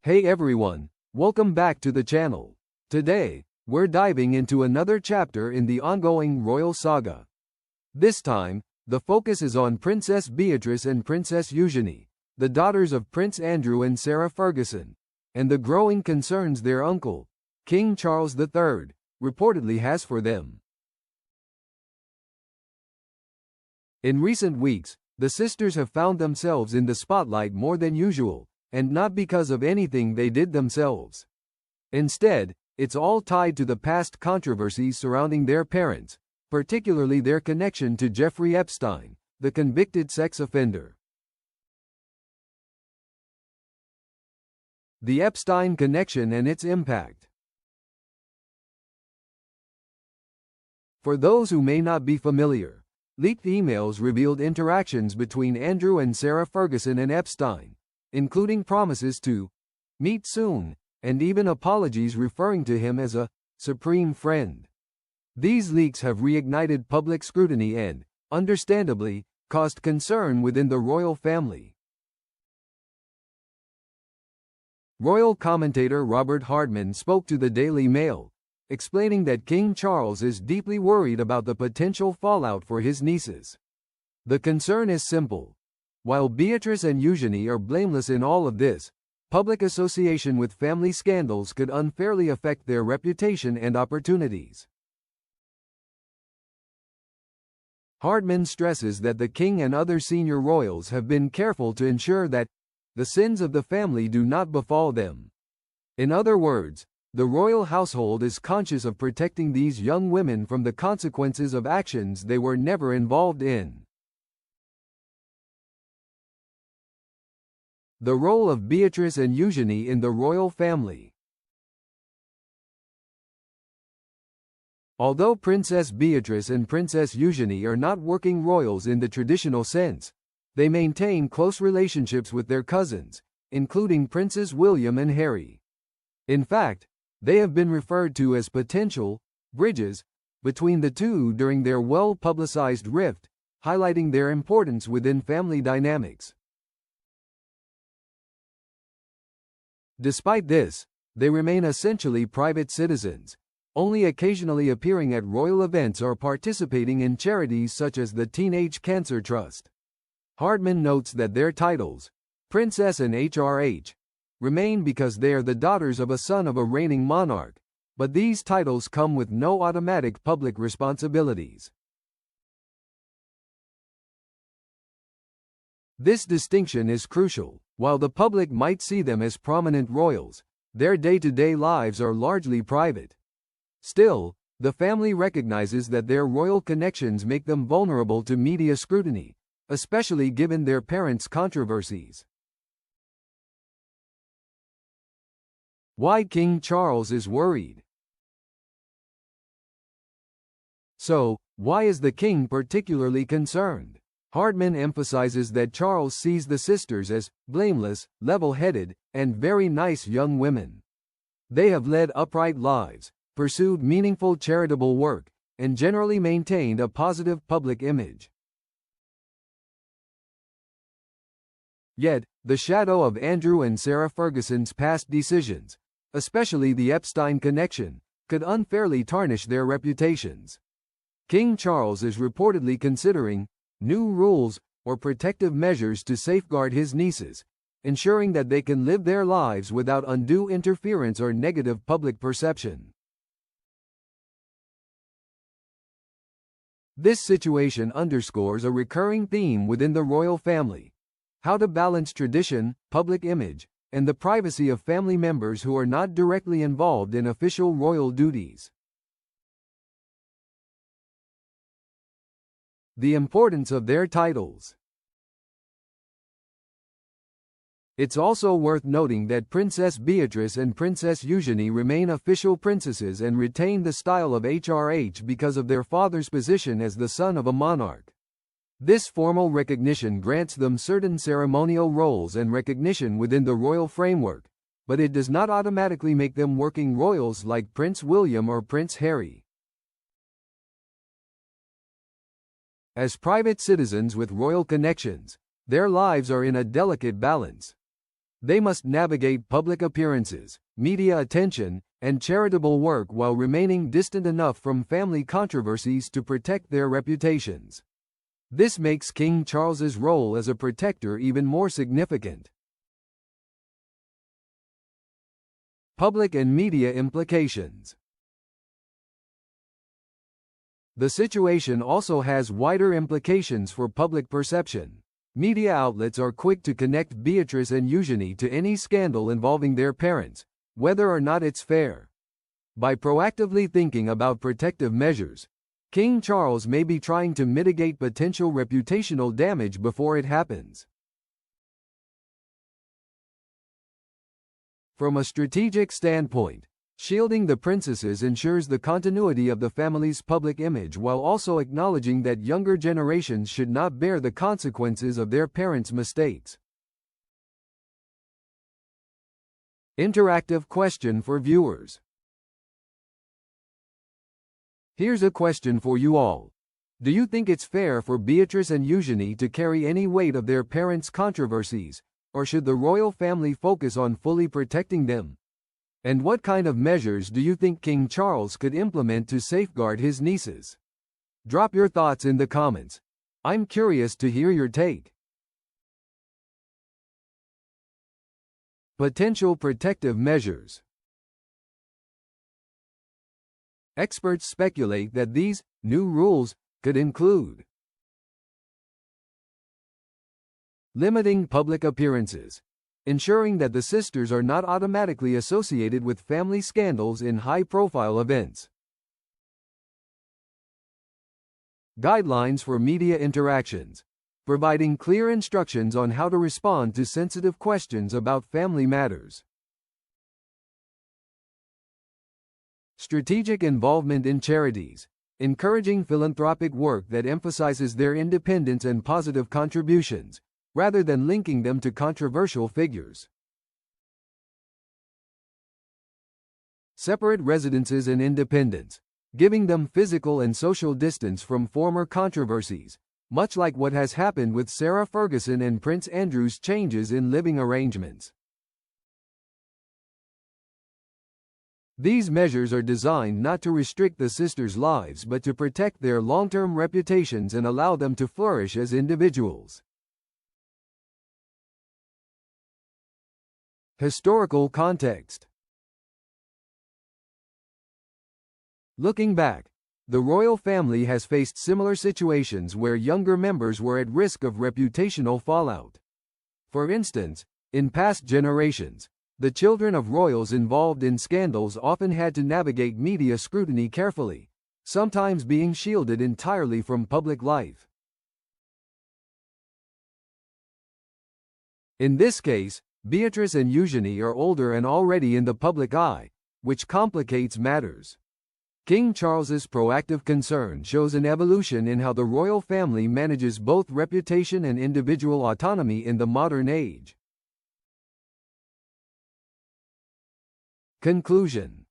Hey everyone, welcome back to the channel. Today, we're diving into another chapter in the ongoing royal saga. This time, the focus is on Princess Beatrice and Princess Eugenie, the daughters of Prince Andrew and Sarah Ferguson, and the growing concerns their uncle, King Charles III, reportedly has for them. In recent weeks, the sisters have found themselves in the spotlight more than usual, and not because of anything they did themselves. Instead, it's all tied to the past controversies surrounding their parents, particularly their connection to Jeffrey Epstein, the convicted sex offender. The Epstein connection and its impact. For those who may not be familiar, leaked emails revealed interactions between Andrew and Sarah Ferguson and Epstein, including promises to meet soon, and even apologies referring to him as a supreme friend. These leaks have reignited public scrutiny and, understandably, caused concern within the royal family. Royal commentator Robert Hardman spoke to the Daily Mail, explaining that King Charles is deeply worried about the potential fallout for his nieces. The concern is simple. While Beatrice and Eugenie are blameless in all of this, public association with family scandals could unfairly affect their reputation and opportunities. Hardman stresses that the king and other senior royals have been careful to ensure that the sins of the family do not befall them. In other words, the royal household is conscious of protecting these young women from the consequences of actions they were never involved in. The role of Beatrice and Eugenie in the royal family. Although Princess Beatrice and Princess Eugenie are not working royals in the traditional sense, they maintain close relationships with their cousins, including Princes William and Harry. In fact, they have been referred to as potential bridges between the two during their well-publicized rift, highlighting their importance within family dynamics. Despite this, they remain essentially private citizens, only occasionally appearing at royal events or participating in charities such as the Teenage Cancer Trust. Hardman notes that their titles, Princess and HRH, remain because they are the daughters of a son of a reigning monarch, but these titles come with no automatic public responsibilities. This distinction is crucial. While the public might see them as prominent royals, their day-to-day lives are largely private. Still, the family recognizes that their royal connections make them vulnerable to media scrutiny, especially given their parents' controversies. Why King Charles is worried. So, why is the king particularly concerned? Hardman emphasizes that Charles sees the sisters as blameless, level-headed, and very nice young women. They have led upright lives, pursued meaningful charitable work, and generally maintained a positive public image. Yet, the shadow of Andrew and Sarah Ferguson's past decisions, especially the Epstein connection, could unfairly tarnish their reputations. King Charles is reportedly considering new rules or protective measures to safeguard his nieces, ensuring that they can live their lives without undue interference or negative public perception. This situation underscores a recurring theme within the royal family: how to balance tradition, public image, and the privacy of family members who are not directly involved in official royal duties. The importance of their titles. It's also worth noting that Princess Beatrice and Princess Eugenie remain official princesses and retain the style of HRH because of their father's position as the son of a monarch. This formal recognition grants them certain ceremonial roles and recognition within the royal framework, but it does not automatically make them working royals like Prince William or Prince Harry. As private citizens with royal connections, their lives are in a delicate balance. They must navigate public appearances, media attention, and charitable work while remaining distant enough from family controversies to protect their reputations. This makes King Charles's role as a protector even more significant. Public and media implications. The situation also has wider implications for public perception. Media outlets are quick to connect Beatrice and Eugenie to any scandal involving their parents, whether or not it's fair. By proactively thinking about protective measures, King Charles may be trying to mitigate potential reputational damage before it happens. From a strategic standpoint, shielding the princesses ensures the continuity of the family's public image while also acknowledging that younger generations should not bear the consequences of their parents' mistakes. Interactive question for viewers. Here's a question for you all. Do you think it's fair for Beatrice and Eugenie to carry any weight of their parents' controversies, or should the royal family focus on fully protecting them? And what kind of measures do you think King Charles could implement to safeguard his nieces? Drop your thoughts in the comments. I'm curious to hear your take. Potential protective measures. Experts speculate that these new rules could include limiting public appearances, ensuring that the sisters are not automatically associated with family scandals in high-profile events. Guidelines for media interactions, providing clear instructions on how to respond to sensitive questions about family matters. Strategic involvement in charities, encouraging philanthropic work that emphasizes their independence and positive contributions, rather than linking them to controversial figures. Separate residences and independence, giving them physical and social distance from former controversies, much like what has happened with Sarah Ferguson and Prince Andrew's changes in living arrangements. These measures are designed not to restrict the sisters' lives but to protect their long-term reputations and allow them to flourish as individuals. Historical context. Looking back, the royal family has faced similar situations where younger members were at risk of reputational fallout. For instance, in past generations, the children of royals involved in scandals often had to navigate media scrutiny carefully, sometimes being shielded entirely from public life. In this case, Beatrice and Eugenie are older and already in the public eye, which complicates matters. King Charles's proactive concern shows an evolution in how the royal family manages both reputation and individual autonomy in the modern age. Conclusion.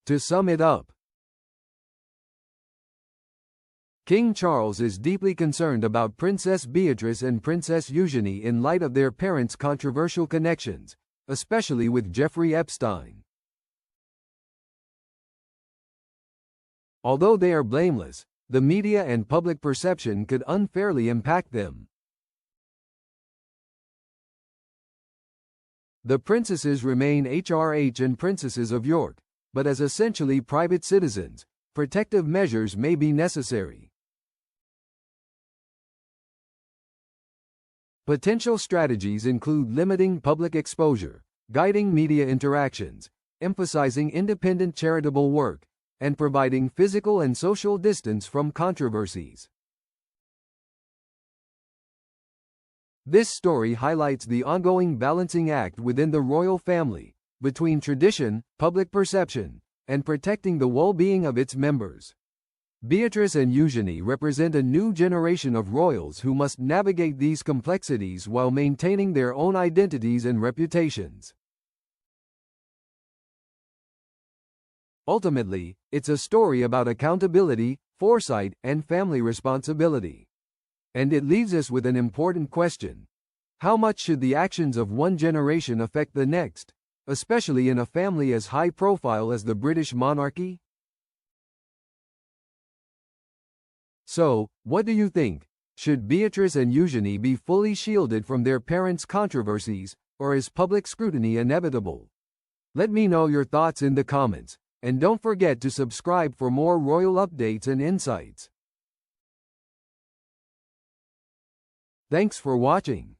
To sum it up, King Charles is deeply concerned about Princess Beatrice and Princess Eugenie in light of their parents' controversial connections, especially with Jeffrey Epstein. Although they are blameless, the media and public perception could unfairly impact them. The princesses remain HRH and princesses of York, but as essentially private citizens, protective measures may be necessary. Potential strategies include limiting public exposure, guiding media interactions, emphasizing independent charitable work, and providing physical and social distance from controversies. This story highlights the ongoing balancing act within the royal family, between tradition, public perception, and protecting the well-being of its members. Beatrice and Eugenie represent a new generation of royals who must navigate these complexities while maintaining their own identities and reputations. Ultimately, it's a story about accountability, foresight, and family responsibility. And it leaves us with an important question. How much should the actions of one generation affect the next, especially in a family as high profile as the British monarchy? So, what do you think? Should Beatrice and Eugenie be fully shielded from their parents' controversies, or is public scrutiny inevitable? Let me know your thoughts in the comments, and don't forget to subscribe for more royal updates and insights. Thanks for watching.